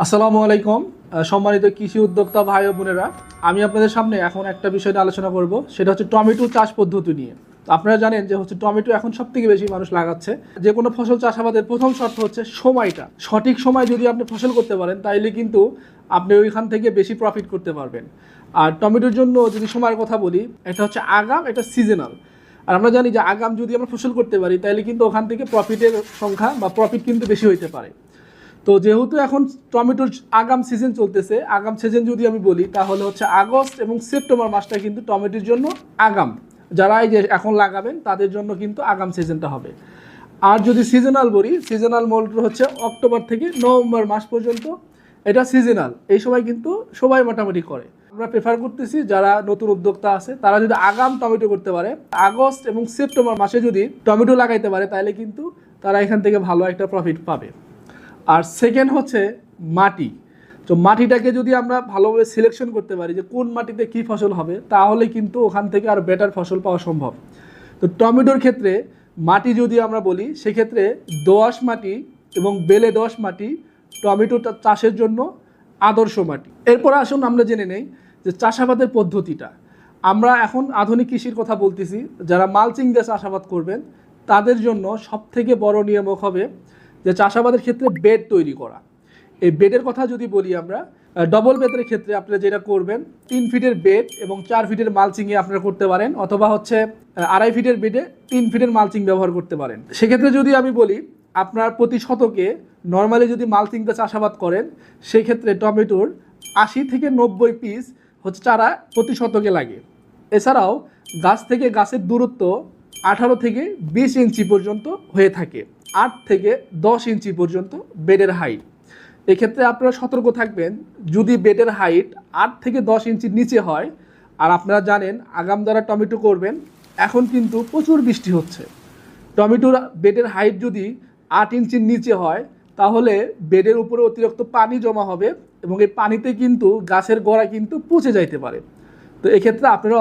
আসসালামু আলাইকুম সম্মানিত কৃষি উদ্যোক্তা ভাই ও বোনেরা, আমি আপনাদের সামনে এখন একটা বিষয় নিয়ে আলোচনা করব। সেটা হচ্ছে টমেটো চাষ পদ্ধতি নিয়ে। তো আপনারা জানেন যে টমেটো এখন সবথেকে বেশি মানুষ লাগাচ্ছে। যে কোনো ফসল চাষাবাদের প্রথম শর্ত হচ্ছে সময়টা। সঠিক সময় যদি আপনি ফসল করতে পারেন তাইলে কিন্তু আপনি ওইখান থেকে বেশি প্রফিট করতে পারবেন। আর টমেটোর জন্য যদি সময়ের কথা বলি, এটা হচ্ছে আগাম, এটা সিজনাল। আর আমরা জানি যে আগাম যদি আমরা ফসল করতে পারি তাহলে কিন্তু ওখান থেকে প্রফিটের সংখ্যা বা প্রফিট কিন্তু বেশি হইতে পারে। তো যেহেতু এখন টমেটোর আগাম সিজন চলতেছে, আগাম সিজন যদি আমি বলি তাহলে হচ্ছে আগস্ট এবং সেপ্টেম্বর মাসটা কিন্তু টমেটোর জন্য আগাম। যারা এই যে এখন লাগাবেন তাদের জন্য কিন্তু আগাম সিজনটা হবে। আর যদি সিজনাল বলি, সিজনাল মূলত হচ্ছে অক্টোবর থেকে নভেম্বর মাস পর্যন্ত, এটা সিজনাল। এই সময় কিন্তু সবাই মোটামুটি করে। আমরা প্রেফার করতেছি যারা নতুন উদ্যোক্তা আছে তারা যদি আগাম টমেটো করতে পারে, আগস্ট এবং সেপ্টেম্বর মাসে যদি টমেটো লাগাইতে পারে তাহলে কিন্তু তারা এখান থেকে ভালো একটা প্রফিট পাবে। আর সেকেন্ড হচ্ছে মাটি। তো মাটিটাকে যদি আমরা ভালোভাবে সিলেকশন করতে পারি যে কোন মাটিতে কি ফসল হবে, তাহলে কিন্তু ওখান থেকে আর বেটার ফসল পাওয়া সম্ভব। তো টমেটোর ক্ষেত্রে মাটি যদি আমরা বলি, সেক্ষেত্রে দোআঁশ মাটি এবং বেলে দোআঁশ মাটি টমেটো চাষের জন্য আদর্শ মাটি। এরপর আসুন আমরা জেনে নেই যে চাষাবাদের পদ্ধতিটা। আমরা এখন আধুনিক কৃষির কথা বলতেছি। যারা মালচিং দিয়ে চাষাবাদ করবেন তাদের জন্য সবথেকে বড় নিয়ামক হবে যে চাষাবাদের ক্ষেত্রে বেড তৈরি করা। এই বেডের কথা যদি বলি আমরা, ডবল বেডের ক্ষেত্রে আপনারা যেটা করবেন, 3 ফিটের বেড এবং 4 ফিটের মালচিংয়ে আপনারা করতে পারেন, অথবা হচ্ছে 2.5 ফিটের বেডে 3 ফিটের মালচিং ব্যবহার করতে পারেন। সেক্ষেত্রে যদি আমি বলি, আপনার প্রতি শতকে নর্মালি যদি মালচিংটা চাষাবাদ করেন, সেক্ষেত্রে টমেটোর 80 থেকে 90 পিস হচ্ছে চারা প্রতি শতকে লাগে। এছাড়াও গাছ থেকে গাছের দূরত্ব 18 থেকে 20 ইঞ্চি পর্যন্ত হয়ে থাকে। 8 থেকে 10 ইঞ্চি পর্যন্ত বেডের হাইট। এক্ষেত্রে আপনারা সতর্ক থাকবেন, যদি বেডের হাইট 8 থেকে 10 ইঞ্চির নিচে হয়, আর আপনারা জানেন আগাম যারা টমেটো করবেন এখন কিন্তু প্রচুর বৃষ্টি হচ্ছে, টমেটোর বেডের হাইট যদি 8 ইঞ্চির নিচে হয় তাহলে বেডের উপরে অতিরিক্ত পানি জমা হবে এবং এই পানিতে কিন্তু গাছের গোড়া কিন্তু পচে যাইতে পারে। তো এক্ষেত্রে আপনারা